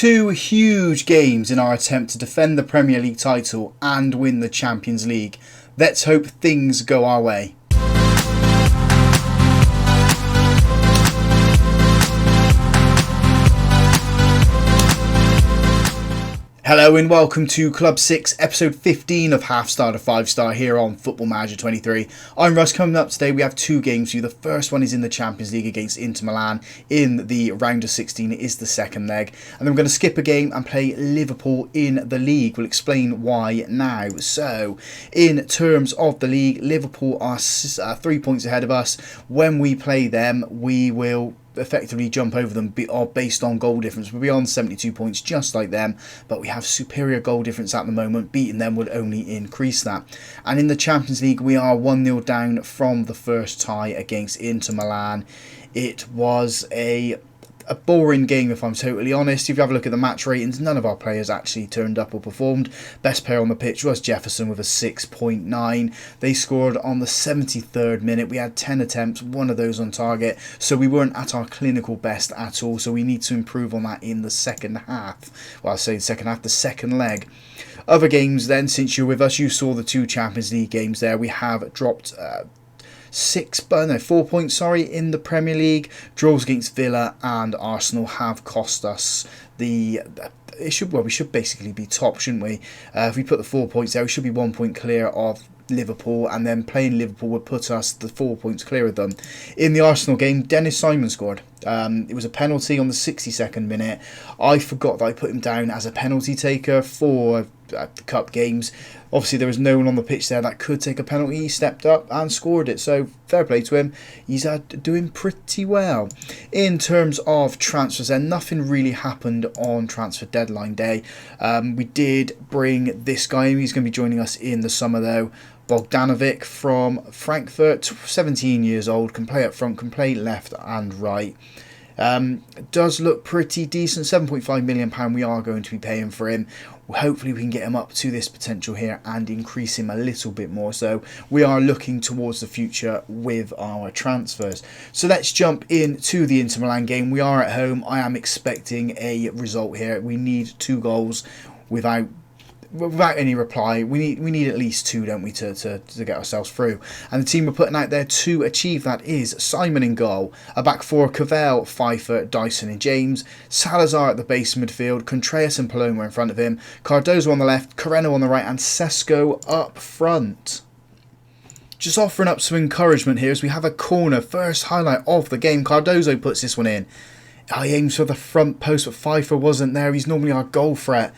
Two huge games in our attempt to defend the Premier League title and win the Champions League. Let's hope things go our way. Hello and welcome to Club 6, episode 15 of Half Star to 5 Star here on Football Manager 23. I'm Russ. Coming up today we have two games for you. The first one is in the Champions League against Inter Milan in the round of 16. It is the second leg. And then we're going to skip a game and play Liverpool in the league. We'll explain why now. So, in terms of the league, Liverpool are 3 points ahead of us. When we play them, we will effectively jump over them based on goal difference. We'll be on 72 points just like them, but we have superior goal difference at the moment. Beating them would only increase that. And in the Champions League we are 1-0 down from the first tie against Inter Milan. It was a boring game, if I'm totally honest. If you have a look at the match ratings, none of our players actually turned up or performed. Best player on the pitch was Jefferson with a 6.9. They scored on the 73rd minute. We had 10 attempts, one of those on target, so we weren't at our clinical best at all, so we need to improve on that in the second half. Well, I say the second half, the second leg. Other games then, since you're with us, you saw the two Champions League games there. We have dropped 4 points in the Premier League. Draws against Villa and Arsenal have cost us we should basically be top, shouldn't we? If we put the 4 points there, we should be 1 point clear of Liverpool, and then playing Liverpool would put us the 4 points clear of them. In the Arsenal game, Dennis Simon scored. It was a penalty on the 62nd minute. I forgot that I put him down as a penalty taker for the cup games. Obviously there was no one on the pitch there that could take a penalty. He stepped up and scored it, so fair play to him. He's doing pretty well. In terms of transfers then, nothing really happened on transfer deadline day. We did bring this guy in. He's going to be joining us in the summer though. Bogdanovic from Frankfurt, 17 years old, can play up front, can play left and right. Does look pretty decent. £7.5 million we are going to be paying for him. Hopefully we can get him up to this potential here and increase him a little bit more. So we are looking towards the future with our transfers. So let's jump into the Inter Milan game. We are at home. I am expecting a result here. We need 2 goals without any reply. We need at least 2, don't we, to get ourselves through. And the team we're putting out there to achieve that is Simon in goal, a back four, Cavell, Pfeiffer, Dyson and James, Salazar at the base midfield, Contreras and Paloma in front of him, Cardozo on the left, Coreno on the right and Sesko up front. Just offering up some encouragement here as we have a corner. First highlight of the game. Cardozo puts this one in. He aims for the front post, but Pfeiffer wasn't there. He's normally our goal threat.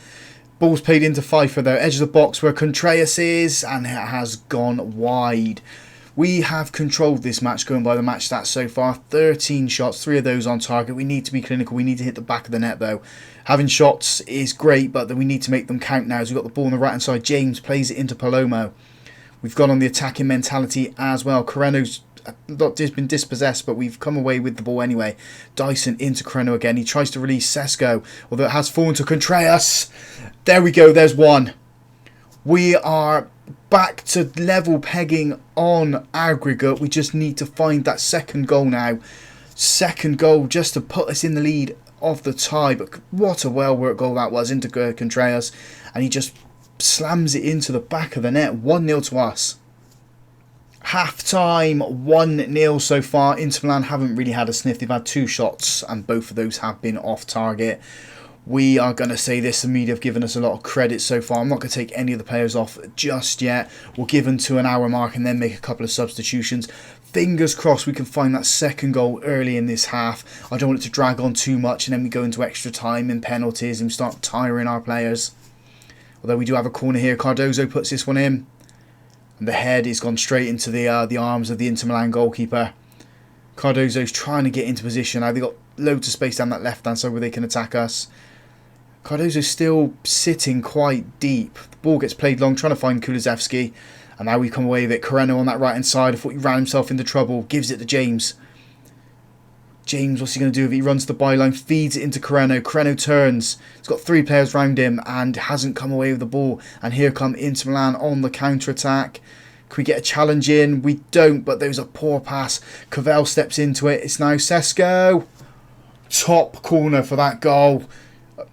Ball's played into Pfeiffer though, edge of the box where Contreras is, and it has gone wide. We have controlled this match going by the match stats so far. 13 shots, 3 of those on target. We need to be clinical. We need to hit the back of the net though. Having shots is great, but we need to make them count now. As we've got the ball on the right hand side, James plays it into Palomo. We've gone on the attacking mentality as well. Coreno's been dispossessed, but we've come away with the ball anyway. Dyson into Coreno again. He tries to release Sesko, although it has fallen to Contreras. There we go, there's one. We are back to level pegging on aggregate. We just need to find that second goal now. Second goal just to put us in the lead of the tie. But what a well-worked goal that was into Contreras. And he just slams it into the back of the net. 1-0 to us. Half time 1-0 so far. Inter Milan haven't really had a sniff. They've had 2 shots and both of those have been off target. We are going to say this, the media have given us a lot of credit so far. I'm not going to take any of the players off just yet. We'll give them to an hour mark and then make a couple of substitutions. Fingers crossed we can find that second goal early in this half. I don't want it to drag on too much and then we go into extra time and penalties and start tiring our players. Although we do have a corner here. Cardozo puts this one in. And the head is gone straight into the arms of the Inter Milan goalkeeper. Cardozo's trying to get into position. Now they've got loads of space down that left hand side where they can attack us. Cardozo's still sitting quite deep. The ball gets played long, trying to find Kulusevski. And now we come away with it. Coreno on that right hand side. I thought he ran himself into trouble. Gives it to James. James, what's he going to do? If he runs the byline, feeds it into Coreno. Coreno turns. He's got 3 players round him and hasn't come away with the ball. And here come Inter Milan on the counter-attack. Can we get a challenge in? We don't, but there's a poor pass. Cavell steps into it. It's now Sesko. Top corner for that goal.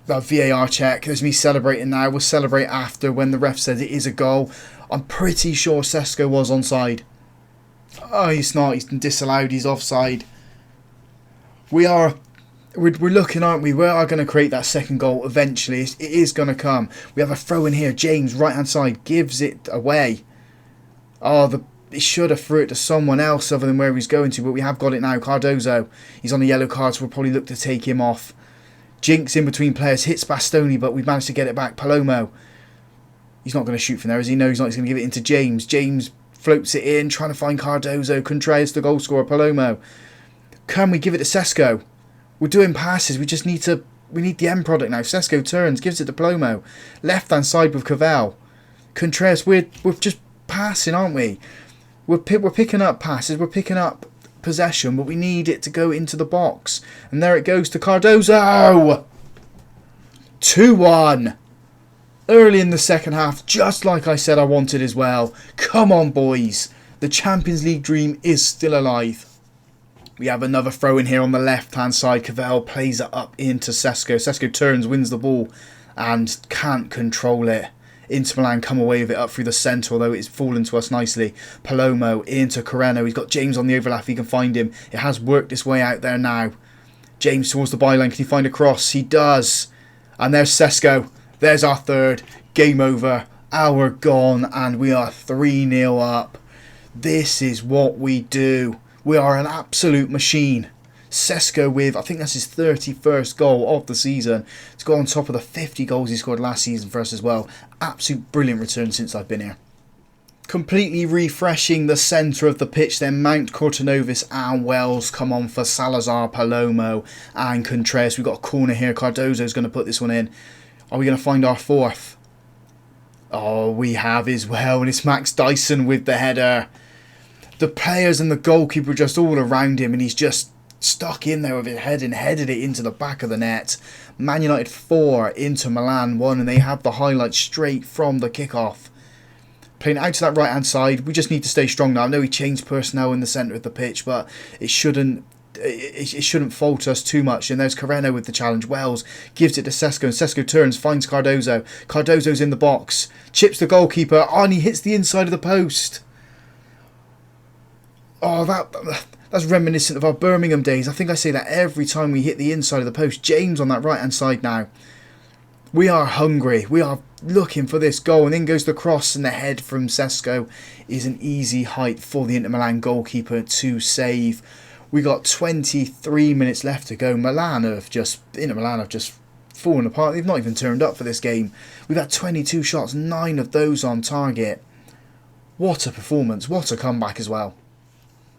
VAR check. There's me celebrating now. We'll celebrate after when the ref says it is a goal. I'm pretty sure Sesko was onside. Oh, he's not. He's disallowed. He's offside. We're looking, aren't we? We are going to create that second goal eventually. It is going to come. We have a throw in here. James, right hand side, gives it away. Oh, he should have threw it to someone else other than where he's going to, but we have got it now. Cardozo, he's on a yellow card, so we'll probably look to take him off. Jinx in between players, hits Bastoni, but we've managed to get it back. Palomo, he's not going to shoot from there, as he knows not. He's going to give it into James. James floats it in, trying to find Cardozo. Contreras, the goal scorer. Palomo, can we give it to Sesko? We're doing passes. We just need the end product now. Sesko turns, gives it to Palomo. Left hand side with Cavell. Contreras, we're just passing, aren't we? We're picking up passes. We're picking up possession, but we need it to go into the box. And there it goes to Cardozo. 2-1. Early in the second half, just like I said I wanted as well. Come on, boys. The Champions League dream is still alive. We have another throw in here on the left-hand side. Cavell plays it up into Sesko. Sesko turns, wins the ball, and can't control it. Inter Milan come away with it up through the centre, although it's fallen to us nicely. Palomo into Coreno. He's got James on the overlap. He can find him. It has worked its way out there now. James towards the byline. Can he find a cross? He does. And there's Sesko. There's our third. Game over. Hour gone. And we are 3-0 up. This is what we do. We are an absolute machine. Sesko with, I think that's his 31st goal of the season. To go on top of the 50 goals he scored last season for us as well. Absolute brilliant return since I've been here. Completely refreshing the centre of the pitch then. Mount, Cortinovis and Wells come on for Salazar, Palomo and Contreras. We've got a corner here. Cardozo's going to put this one in. Are we going to find our fourth? Oh, we have as well. And it's Max Dyson with the header. The players and the goalkeeper are just all around him, and he's just stuck in there with his head and headed it into the back of the net. Man United 4, Inter Milan 1, and they have the highlights straight from the kickoff. Playing out to that right hand side, we just need to stay strong now. I know he changed personnel in the centre of the pitch, but it shouldn't fault us too much. And there's Coreno with the challenge. Wells gives it to Sesko, and Sesko turns, finds Cardozo. Cardozo's in the box, chips the goalkeeper, and he hits the inside of the post. Oh, that's reminiscent of our Birmingham days. I think I say that every time we hit the inside of the post. James on that right-hand side now. We are hungry. We are looking for this goal. And in goes the cross, and the head from Sesko is an easy height for the Inter Milan goalkeeper to save. We got 23 minutes left to go. Inter Milan have just fallen apart. They've not even turned up for this game. We've had 22 shots, 9 of those on target. What a performance. What a comeback as well.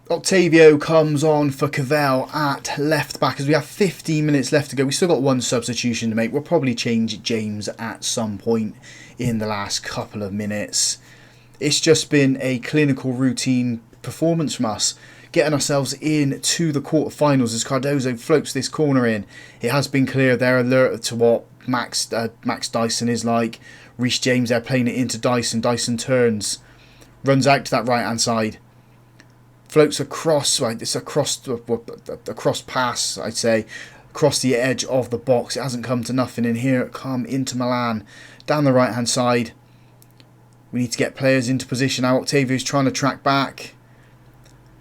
Octavio comes on for Cavell at left back as we have 15 minutes left to go. We've still got one substitution to make. We'll probably change James at some point in the last couple of minutes. It's just been a clinical routine performance from us, getting ourselves into the quarterfinals as Cardozo floats this corner in. It has been clear they're alerted to what Max Dyson is like. Reece James there playing it into Dyson. Dyson turns, runs out to that right hand side. Floats across, right, it's a cross pass, I'd say, across the edge of the box. It hasn't come to nothing, and here it come into Milan. Down the right-hand side. We need to get players into position now. Octavio's trying to track back.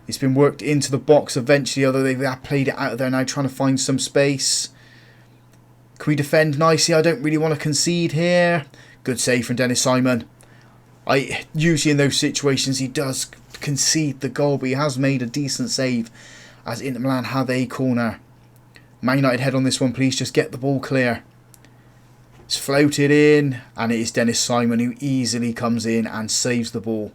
It's been worked into the box eventually, although they've played it out of there now, trying to find some space. Can we defend nicely? I don't really want to concede here. Good save from Dennis Simon. Usually in those situations he does concede the goal, but he has made a decent save as Inter Milan have a corner. Man United head on this one, please just get the ball clear. It's floated in, and it is Dennis Simon who easily comes in and saves the ball.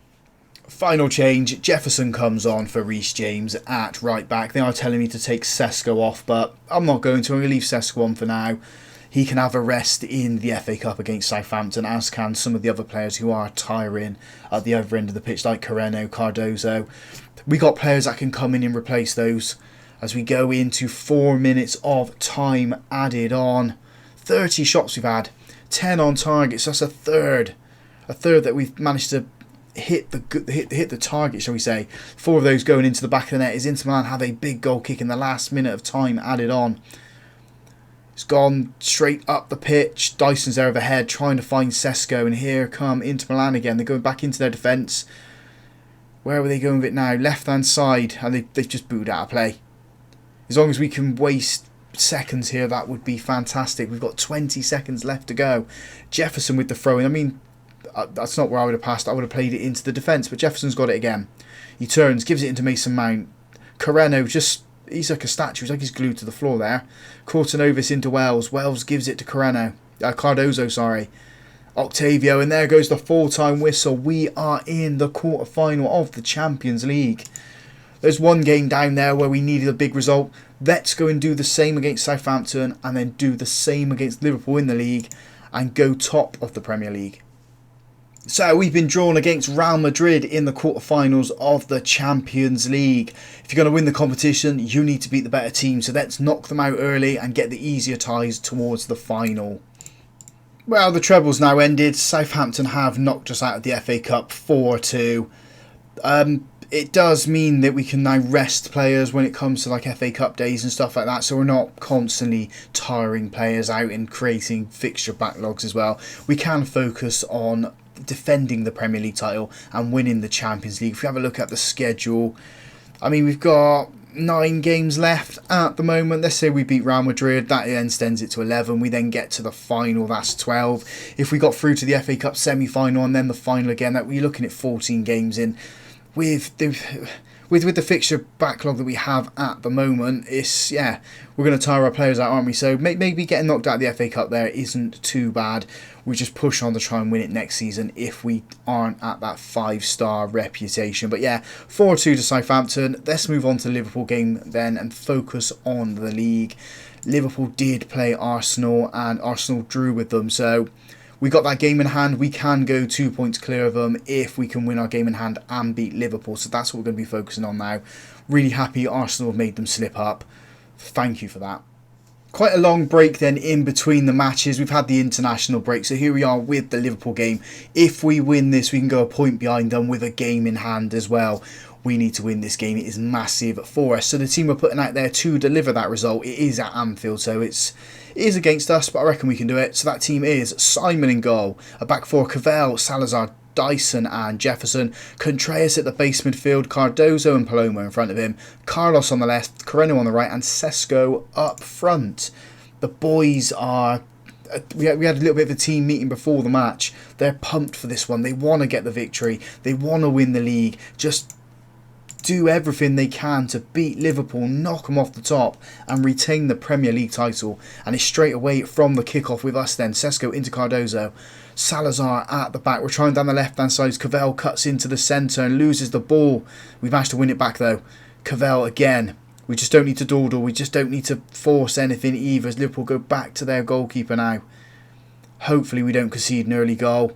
Final change, Jefferson comes on for Reece James at right back. They are telling me to take Sesko off, but I'm not going to. I'm going to leave Sesko on for now. He can have a rest in the FA Cup against Southampton, as can some of the other players who are tiring at the other end of the pitch, like Coreno, Cardozo. We got players that can come in and replace those as we go into 4 minutes of time added on. 30 shots we've had, 10 on target, so that's a third that we've managed to hit the target, shall we say. 4 of those going into the back of the net. Is Inter Milan have a big goal kick in the last minute of time added on. It's gone straight up the pitch. Dyson's there overhead trying to find Sesko. And here come Inter Milan again. They're going back into their defence. Where are they going with it now? Left-hand side. And they've just booted out of play. As long as we can waste seconds here, that would be fantastic. We've got 20 seconds left to go. Jefferson with the throw-in. I mean, that's not where I would have passed. I would have played it into the defence. But Jefferson's got it again. He turns, gives it into Mason Mount. Coreno just... He's like a statue. He's like he's glued to the floor there. Courtinovis into Wells. Wells gives it to Cardozo, sorry. Octavio, and there goes the full-time whistle. We are in the quarter-final of the Champions League. There's one game down there where we needed a big result. Let's go and do the same against Southampton and then do the same against Liverpool in the league and go top of the Premier League. So we've been drawn against Real Madrid in the quarterfinals of the Champions League. If you're going to win the competition, you need to beat the better team. So let's knock them out early and get the easier ties towards the final. Well, the treble's now ended. Southampton have knocked us out of the FA Cup 4-2. It does mean that we can now rest players when it comes to like FA Cup days and stuff like that. So we're not constantly tiring players out and creating fixture backlogs as well. We can focus on defending the Premier League title and winning the Champions League. If we have a look at the schedule, I mean, we've got 9 games left at the moment. Let's say we beat Real Madrid, that then extends it to 11. We then get to the final, that's 12. If we got through to the FA Cup semi-final and then the final again, that we're looking at 14 games in. With the fixture backlog that we have at the moment, it's, yeah, we're going to tire our players out, aren't we? So maybe getting knocked out of the FA Cup there isn't too bad. We just push on to try and win it next season if we aren't at that 5-star reputation. But yeah, 4-2 to Southampton. Let's move on to the Liverpool game then and focus on the league. Liverpool did play Arsenal and Arsenal drew with them, so we got that game in hand. We can go 2 points clear of them if we can win our game in hand and beat Liverpool. So that's what we're going to be focusing on now. Really happy Arsenal have made them slip up. Thank you for that. Quite a long break then in between the matches. We've had the international break. So here we are with the Liverpool game. If we win this, we can go a point behind them with a game in hand as well. We need to win this game. It is massive for us. So the team we're putting out there to deliver that result, it is at Anfield. So it is against us, but I reckon we can do it. So that team is Simon in goal. A back four, Cavell, Salazar, Dyson and Jefferson. Contreras at the base midfield. Cardozo and Paloma in front of him. Carlos on the left, Coreno on the right and Sesko up front. The boys are... We had a little bit of a team meeting before the match. They're pumped for this one. They want to get the victory. They want to win the league. Just do everything they can to beat Liverpool, knock them off the top and retain the Premier League title. And it's straight away from the kickoff with us then. Sesko into Cardozo. Salazar at the back. We're trying down the left-hand side. Cavell cuts into the centre and loses the ball. We've managed to win it back though. Cavell again. We just don't need to dawdle. We just don't need to force anything either as Liverpool go back to their goalkeeper now. Hopefully we don't concede an early goal.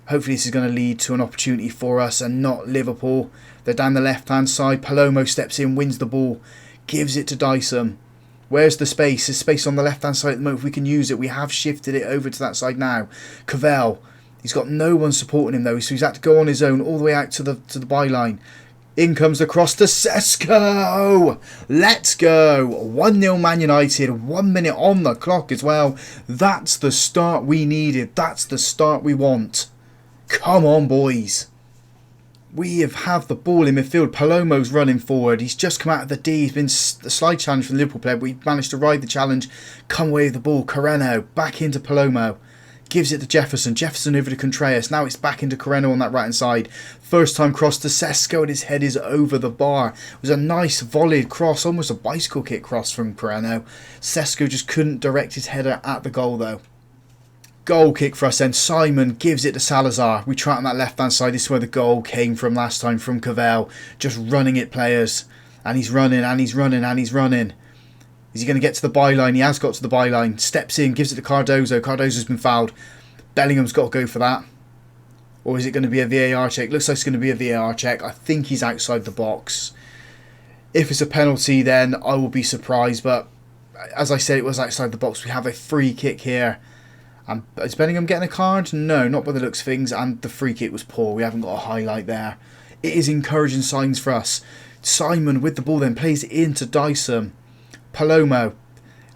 Hopefully this is going to lead to an opportunity for us and not Liverpool. They're down the left-hand side. Palomo steps in, wins the ball, gives it to Dyson. Where's the space? There's space on the left-hand side at the moment. If we can use it, we have shifted it over to that side now. Cavell, he's got no one supporting him though, so he's had to go on his own all the way out to the byline. In comes the cross to Sesko. Let's go. 1-0 Man United. 1 minute on the clock as well. That's the start we needed. That's the start we want. Come on, boys. We have the ball in midfield. Palomo's running forward. He's just come out of the D. He's been a slide challenge from the Liverpool player, but we managed to ride the challenge. Come away with the ball. Coreno back into Palomo. Gives it to Jefferson. Jefferson over to Contreras. Now it's back into Coreno on that right hand side. First time cross to Sesko and his head is over the bar. It was a nice volleyed cross. Almost a bicycle kick cross from Coreno. Sesko just couldn't direct his header at the goal though. Goal kick for us then. Simon gives it to Salazar. We try it on that left hand side. This is where the goal came from last time from Cavell. Just running it players. And he's running and he's running and he's running. Is he going to get to the byline? He has got to the byline. Steps in, gives it to Cardozo. Cardozo's been fouled. Bellingham's got to go for that. Or is it going to be a VAR check? Looks like it's going to be a VAR check. I think he's outside the box. If it's a penalty, then I will be surprised. But as I said, it was outside the box. We have a free kick here. Is Bellingham getting a card? No, not by the looks of things. And the free kick was poor. We haven't got a highlight there. It is encouraging signs for us. Simon with the ball then plays it into Dyson. Palomo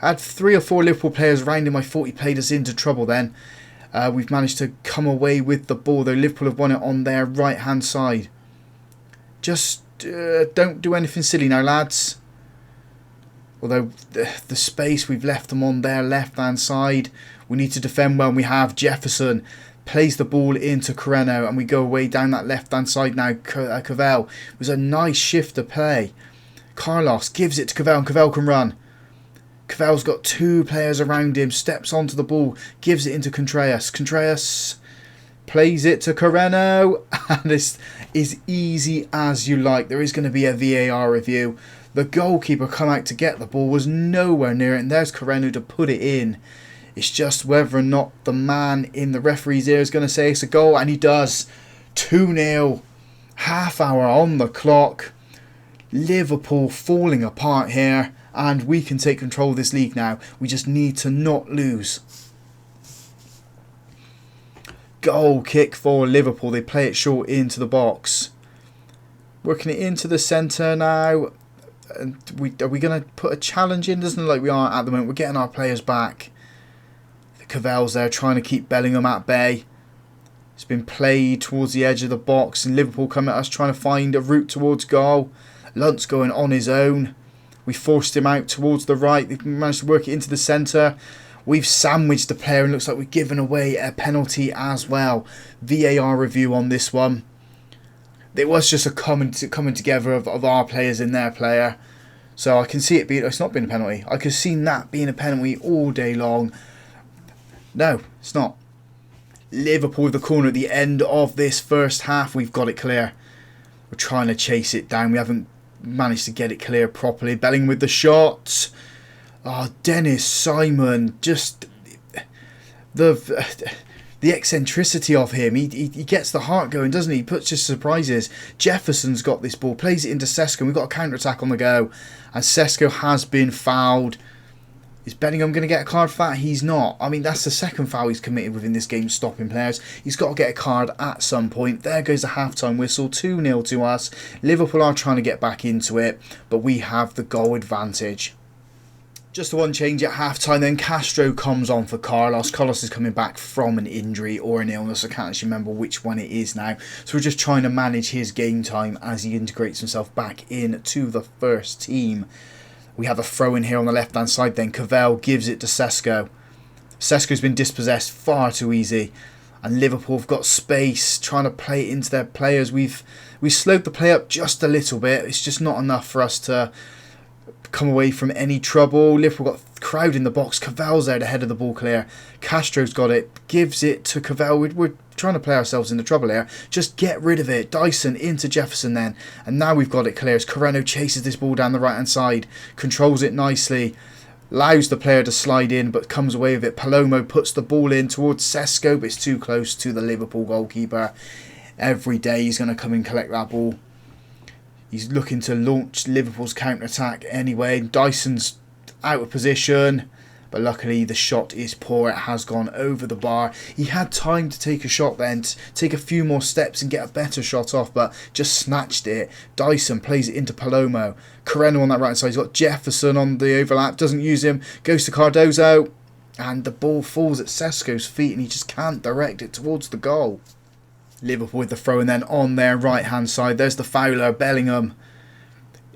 I had 3 or 4 Liverpool players around him. I thought he played us into trouble then. We've managed to come away with the ball though. Liverpool have won it on their right hand side. Just don't do anything silly now, lads. Although the space we've left them on their left hand side, we need to defend well, and we have. Jefferson plays the ball into Coreno, and we go away down that left hand side now. Cavell, it was a nice shift of play. Carlos gives it to Cavell, and Cavell can run. Cavell's got 2 players around him, steps onto the ball, gives it into Contreras. Contreras plays it to Coreno, and it's as easy as you like. There is going to be a VAR review. The goalkeeper come out to get the ball, was nowhere near it, and there's Coreno to put it in. It's just whether or not the man in the referee's ear is going to say it's a goal, and he does. 2-0, half hour on the clock. Liverpool falling apart here, and we can take control of this league now. We just need to not lose. Goal kick for Liverpool. They play it short into the box. Working it into the centre now. Are we going to put a challenge in? Doesn't look like we are at the moment. We're getting our players back. Cavell's there trying to keep Bellingham at bay. It's been played towards the edge of the box, and Liverpool come at us trying to find a route towards goal. Lunt's going on his own. We forced him out towards the right. They've managed to work it into the centre. We've sandwiched the player, and looks like we've given away a penalty as well. VAR review on this one. It was just a coming together of our players and their player. So I can see it being... It's not been a penalty. I could have seen that being a penalty all day long. No, it's not. Liverpool with the corner at the end of this first half. We've got it clear. We're trying to chase it down. We haven't managed to get it clear properly. Bellingham with the shot. Oh, Dennis Simon. Just the eccentricity of him. He gets the heart going, doesn't he? He puts just surprises. Jefferson's got this ball. Plays it into Sesko. We've got a counter-attack on the go. And Sesko has been fouled. Is Bellingham going to get a card for that? He's not. I mean, that's the second foul he's committed within this game, stopping players. He's got to get a card at some point. There goes the half-time whistle, 2-0 to us. Liverpool are trying to get back into it, but we have the goal advantage. Just the one change at half-time, then Castro comes on for Carlos. Carlos is coming back from an injury or an illness. I can't actually remember which one it is now. So we're just trying to manage his game time as he integrates himself back into the first team. We have a throw in here on the left-hand side then. Cavell gives it to Sesko. Sesko's been dispossessed far too easy. And Liverpool have got space, trying to play it into their players. We've slowed the play up just a little bit. It's just not enough for us to come away from any trouble. Liverpool got a crowd in the box. Cavell's there to head of the ball clear. Castro's got it. Gives it to Cavell. We're trying to play ourselves into trouble here. Just get rid of it. Dyson into Jefferson then. And now we've got it clear as Coreno chases this ball down the right hand side. Controls it nicely. Allows the player to slide in but comes away with it. Palomo puts the ball in towards Sesko, but it's too close to the Liverpool goalkeeper. Every day he's going to come and collect that ball. He's looking to launch Liverpool's counter-attack anyway. Dyson's out of position. But luckily the shot is poor. It has gone over the bar. He had time to take a shot then, to take a few more steps and get a better shot off, but just snatched it. Dyson plays it into Palomo. Coreno on that right side. He's got Jefferson on the overlap. Doesn't use him. Goes to Cardozo. And the ball falls at Sesko's feet and he just can't direct it towards the goal. Liverpool with the throw, and then on their right hand side there's the fouler, Bellingham.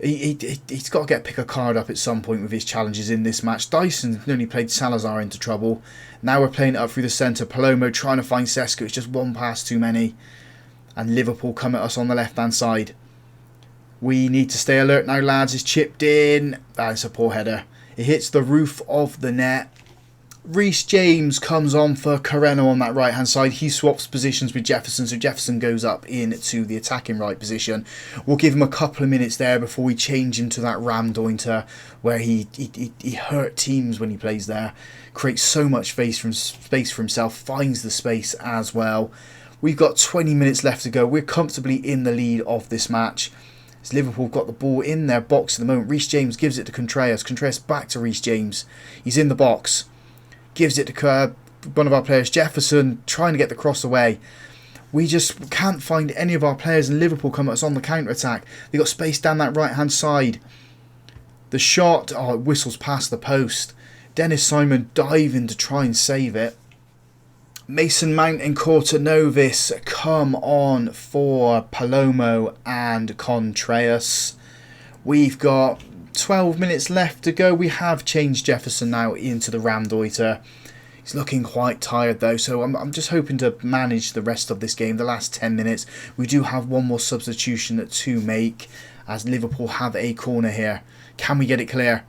He's got to pick a card up at some point with his challenges in this match. Dyson nearly played Salazar into trouble. Now we're playing it up through the centre. Palomo trying to find Sesko. It's just one pass too many. And Liverpool come at us on the left hand side. We need to stay alert now, lads. It's chipped in. That's a poor header. It hits the roof of the net. Reece James comes on for Coreno on that right hand side. He swaps positions with Jefferson, so Jefferson goes up into the attacking right position. We'll give him a couple of minutes there before we change him to that Ram Dointer, where he hurt teams when he plays there. Creates so much space for himself, finds the space as well. We've got 20 minutes left to go. We're comfortably in the lead of this match. As Liverpool have got the ball in their box at the moment. Reece James gives it to Contreras. Contreras back to Reece James. He's in the box. Gives it to one of our players, Jefferson, trying to get the cross away. We just can't find any of our players, and Liverpool come at us on the counter-attack. They've got space down that right-hand side. The shot, it whistles past the post. Dennis Simon diving to try and save it. Mason Mount and Courtenovis come on for Palomo and Contreras. We've got 12 minutes left to go. We have changed Jefferson now into the Ramdeuter. He's looking quite tired though, so I'm just hoping to manage the rest of this game. The last 10 minutes, we do have one more substitution to make as Liverpool have a corner here. Can we get it clear?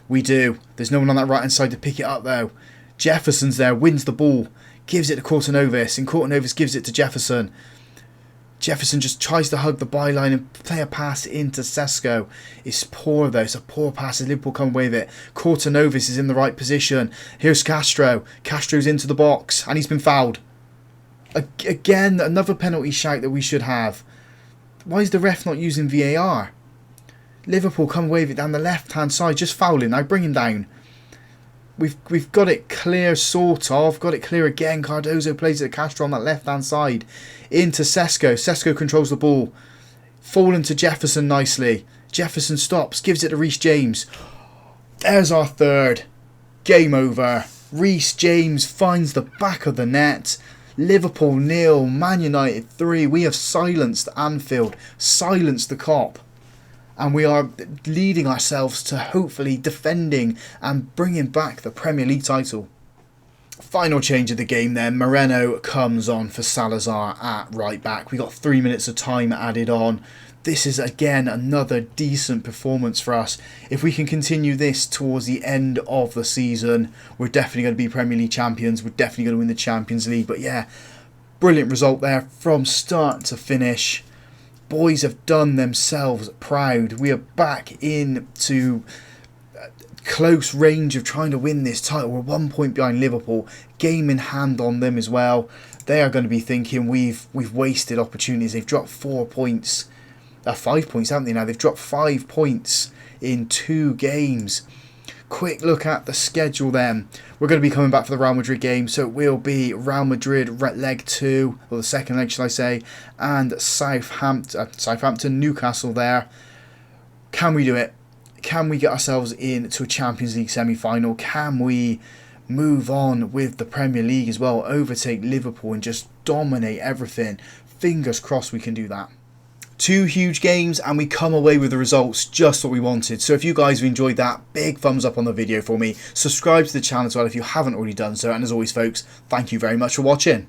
We do. There's no one on that right hand side to pick it up though. Jefferson's there, wins the ball, gives it to Courtenovis, and Courtenovis gives it to Jefferson. Jefferson just tries to hug the byline and play a pass into Sesko. It's poor though, it's a poor pass as Liverpool come away with it. Courtenovis is in the right position. Here's Castro. Castro's into the box and he's been fouled. Again, another penalty shout that we should have. Why is the ref not using VAR? Liverpool come away with it down the left hand side, just fouling. Now bring him down. We've got it clear, sort of. Got it clear again. Cardozo plays it to Castro on that left-hand side. Into Sesko. Sesko controls the ball. Fallen to Jefferson nicely. Jefferson stops. Gives it to Reece James. There's our third. Game over. Reece James finds the back of the net. Liverpool 0. Man United 3. We have silenced Anfield. Silenced the Kop. And we are leading ourselves to hopefully defending and bringing back the Premier League title. Final change of the game then. Moreno comes on for Salazar at right back. We got 3 minutes of time added on. This is again another decent performance for us. If we can continue this towards the end of the season, we're definitely going to be Premier League champions. We're definitely going to win the Champions League. But yeah, brilliant result there from start to finish. Boys have done themselves proud. We are back into close range of trying to win this title. We're 1 point behind Liverpool. Game in hand on them as well. They are going to be thinking we've wasted opportunities. They've dropped 4 points. 5 points, haven't they now? They've dropped 5 points in 2 games. Quick look at the schedule then. We're going to be coming back for the Real Madrid game, so it will be Real Madrid leg 2, or the second leg shall I say, and Southampton, Newcastle there. Can we do it? Can we get ourselves into a Champions League semi-final? Can we move on with the Premier League as well, overtake Liverpool and just dominate everything? Fingers crossed we can do that. 2 huge games and we come away with the results just what we wanted. So if you guys have enjoyed that, big thumbs up on the video for me. Subscribe to the channel as well if you haven't already done so. And as always folks, thank you very much for watching.